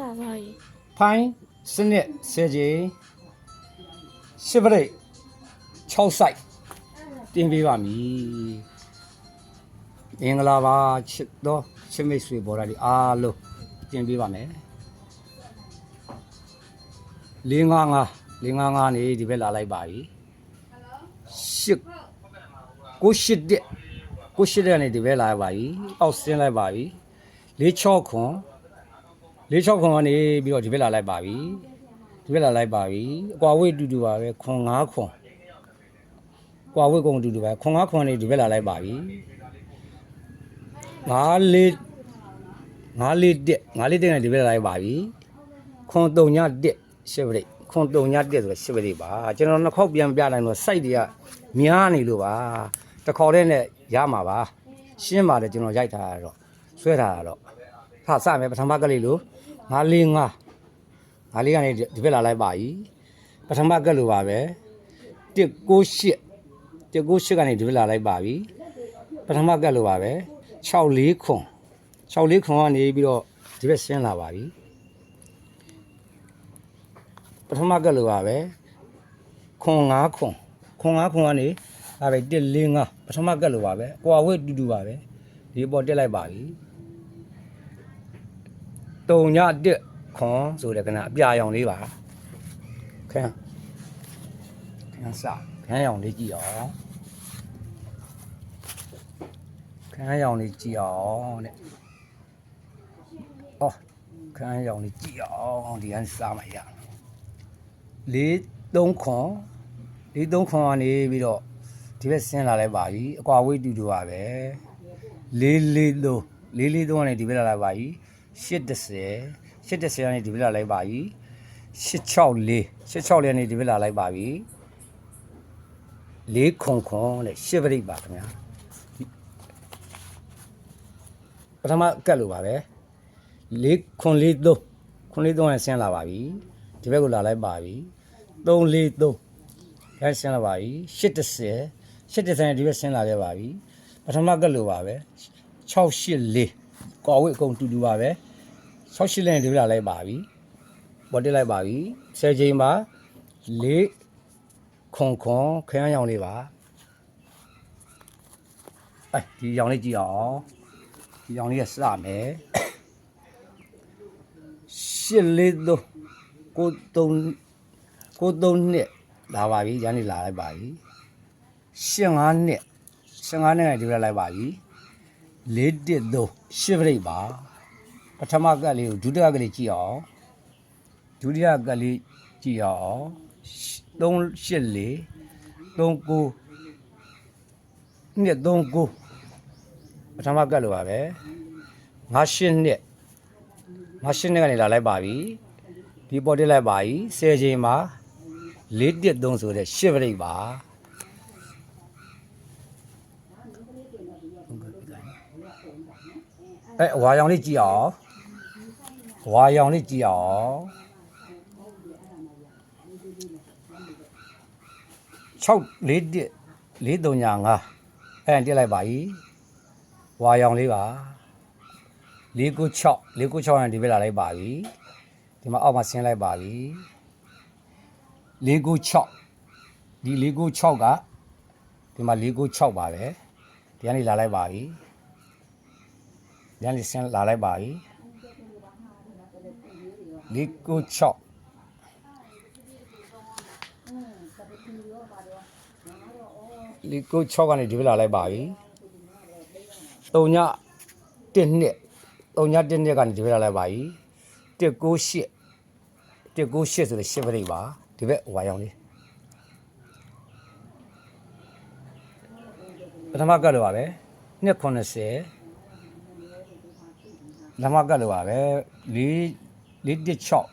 စားပါပြီ ဖိုင်းစနစ်10ကြီးရှစ်ပရိတ်6စိုက်တင်ပေးပါမည်မင်္ဂလာပါချစ်တော်ချစ်မိတ်ဆွေဘော်ဒါဒီအားလုံးတင်ပေးပါမယ်555နေဒီဘက်လာလိုက်ပါပြီ8တဲ့နေဒီဘက်လာပါပြီအောက်ဆင်းလိုက်ပါပြီ46ခွန်ကနေပြီးတော့ဒီဘက်လာလိုက်ပါပြီဒီဘက်လာလိုက်ပါပြီအကွာဝေးတူတူပါပဲခွန်5ခွန်ကွာဝေးကုန်တူတူပဲခွန်5ခွန်နေဒီဘက်လာလိုက်ပါပြီ5လေးတက်နေဒီဘက်လာလိုက်ပါပြီခွန်3ညတက်ရှစ်ပရိတ်ခွန်3ညတက်ဆိုတော့ရှစ်ပရိတ်ပါကျွန်တော်နှစ်ခေါက်ပြန်ပြနိုင်တော့စိုက်တွေကများနေလို့ပါတစ်ခေါက်တည်းနဲ့ရမှာပါရှင်းပါတယ်ကျွန်တော်ရိုက်ထားတာတော့ဆွဲထားတာတော့စမယ်ပထမကလေးလို့545ကနေဒီဘက်လာလိုက်ပါပြီပထမကလို့ပါပဲ198ကနေဒီဘက်လာလိုက်ပါပြီပထမကလို့ပါပဲ64ခွန်ကနေပြီးတော့ဒီဘက်ဆင်းလာပါပြီပထမကလို့ပါပဲခွန်5ခွန်ကနေဒါပဲ145ပထမကလို့ပါပဲကွာဝဲတူတူပါပဲဒီပေါ်တက်လိုက်ပါပြီ3ညတက်ခွန်ဆိုတဲ့ကနအပြာရောင်လေးပါခန်းရောင်လေးကြည့်အောင်ခန်းရောင်လေးကြည့်အောင်တဲ့အော်ခန်းရောင်လေးကြည့်အောင်ဒီကန်းစားမရ4-3ခွန်ကနေပြီးတော့ဒီဘက်ဆင်းလာလိုက်ပါပြီအကွာဝေးတူတူပါပဲ443ကနေဒီဘက်လာလိုက်ပါပြီ810ကနေဒီဘက်လာလိုက်ပါပြီ864ကနေဒီဘက်လာလိုက်ပါပြီ4ခွန်တဲ့ရှစ်ပရိတ်ပါခင်ဗျာပထမကတ်လို့ပါပဲ4ခွန်ကနေဆင်းလာပါပြီဒီဘက်ကိုလာလိုက်ပါပြီ343ရဲဆင်းလာပါပြီ810နဲ့ဒီဘက်ဆင်းလာခဲ့ပါပြီပထမကတ်လို့ပါပဲ684ကော်ဝိတ်အကုန်တူတူပါပဲ68နဲ့ဒီဘက်လာလိုက်ပါပြီပေါ်တက်လိုက်ပါပြီ10ချိန်မှာ4ခွန်ခရမ်းရောင်လေးပါဒီရောင်လေးကြည့်အောင်ဒီရောင်လေးကစမယ်843 93နှစ်လာပါပြီရန်နေလာလိုက်ပါပြီ15နှစ်ဒီဘက်လိုက်ပါပြီ413ရှစ်ပရိတ်ပါပထမကတ်လေးကိုဒုတိယကလေးကြည့်အောင်384 39နှစ်39ပထမကတ်လို့ပါပဲ58နှစ်ကနေလာလိုက်ပါပြီဒီပေါ်တက်လိုက်ပါပြီ10ချိန်မှာ413ဆိုတဲ့ရှစ်ပရိတ်ပါဝါရောင်လေးကြည့်အောင်6 435တက်လိုက်ပါပြီဝါရောင်လေးပါ496နဲ့ဒီဘက်လာလိုက်ပါပြီဒီမှာအောက်မှာဆင်းလိုက်ပါပြီ496ဒီ496ကဒီမှာ496ပါပဲဒီကနေလာလိုက်ပါပြီဒီကနေဆင်းလာလိုက်ပါပြီ496ကနေဒီဘက်လာလိုက်ပါပြီ3ည1နှစ်ကနေဒီဘက်လာလိုက်ပါပြီ198ဆိုတဲ့ရှစ်ပရိတ်ပါဒီဘက်ဝါရောင်လေးပထမကတ်လို့ပါပဲ290ပထမကတ်လို့ပါပဲ416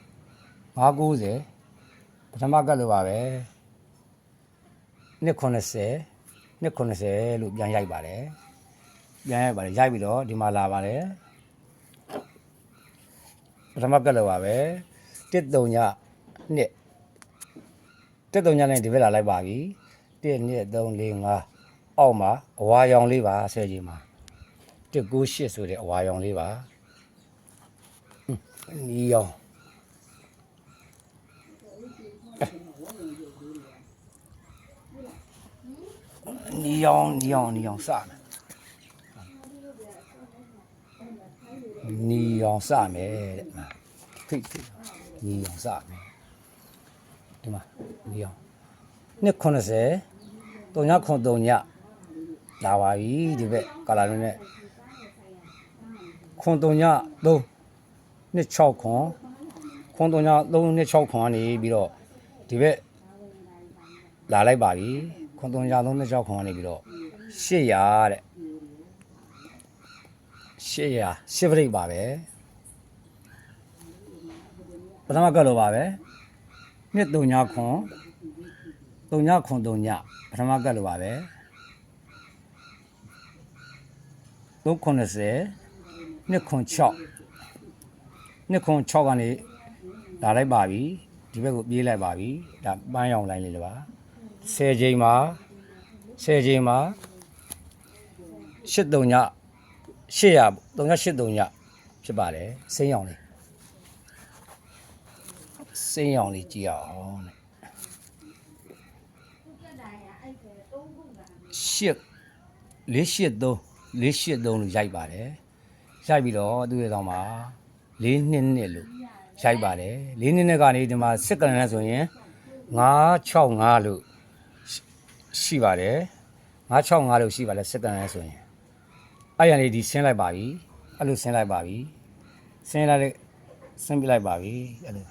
590ပထမကတ်လို့ပါပဲ290လို့ပြန်ရိုက်ပါတယ်ရိုက်ပြီးတော့ဒီမှာလာပါတယ်ပထမကတ်လို့ပါပဲ132နဲ့ဒီဘက်လာလိုက်ပါပြီ1 2 3 4 5အောက်မှာအဝါရောင်လေးပါ10ကြီးမှာ198ဆိုတဲ့အဝါရောင်လေးပါ နီယောင်နီယောင်စမယ်နီယောင်စမယ်တဲ့ဖိတ်နီယောင်စမယ်ဒီမှာနီယောင်နှစ်90 3 ညလာပါပြီဒီဘက်ကလာလုံးနဲ့ခွန်3 ည 3 နှစ်6ခွန်ခွန် 3 ည 3 နှစ်6ခွန်ကနေပြီးတော့ဒီဘက်လာလိုက်ပါပြီခွန် 3 ည 3 နှစ်6ခွန်ကနေပြီးတော့800တဲ့800ရှစ်ပရိတ်ပါပဲပထမကတ်လို့ပါပဲနှစ်3 ညခွန်3 ညခွန် 3 ညပထမကတ်လို့ပါပဲ390နှစ်ခွန်6နှစ်ခွန်6ကနေလာလိုက်ပါပြီဒီဘက်ကိုပြေးလိုက်ပါပြီဒါပန်းရောင်လိုင်းလေးတွေပါ10ချိန်မှာ8 3 ည800 3 ညဖြစ်ပါတယ်စိမ်းရောင်လေးကြည့်အောင်483လို့ရိုက်ပါတယ်ရိုက်ပြီးတော့သူ့ရဲ့ကောင်မှာ422လို့ရိုက်ပါတယ်422နဲ့ကနေဒီမှာစစ်ကလန်နဲ့ဆိုရင်965လို့ရှိပါတယ်965လို့ရှိပါတယ်စစ်ကလန်နဲ့ဆိုရင်အဲ့ရနေဒီဆင်းလိုက်ပါပြီအဲ့လိုဆင်းလိုက်ပါပြီဆင်းပြလိုက်ပါပြီအဲ့လို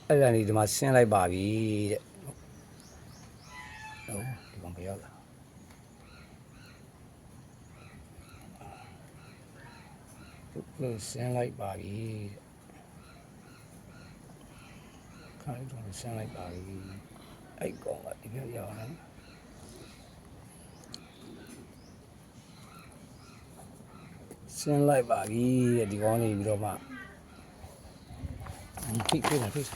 အဲ့ဒါနေဒီမှာဆင်းလိုက်ပါပြီတဲ့ဟုတ်ဒီကောင်ပဲရောက်လာလို့ဆင်းလိုက်ပါပြီခိုင်းတော့ဆင်းလိုက်ပါပြီအဲ့ကောင်ကဒီပြောရောက်လာဆင်းလိုက်ပါပြီတဲ့ဒီကောင်နေပြီးတော့မှဖိတ်လိုက်လိုက်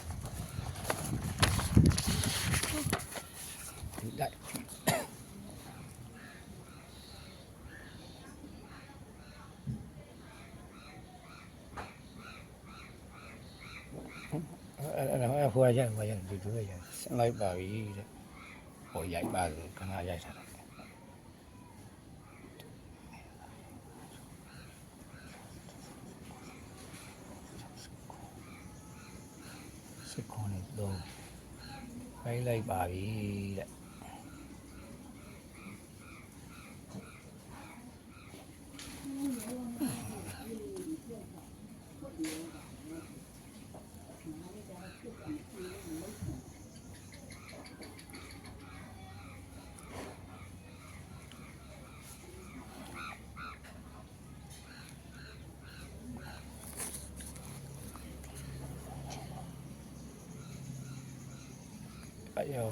အဲ့ဟိုရိုက်ဒီလိုရိုက်ဆင်းလိုက်ပါပြီတဲ့ဟိုရိုက်ပါလို့ခဏရိုက်ထားတယ်စစ်ခွန်နေတော့ဖိုက်လိုက်ပါပြီတဲ့哎呦！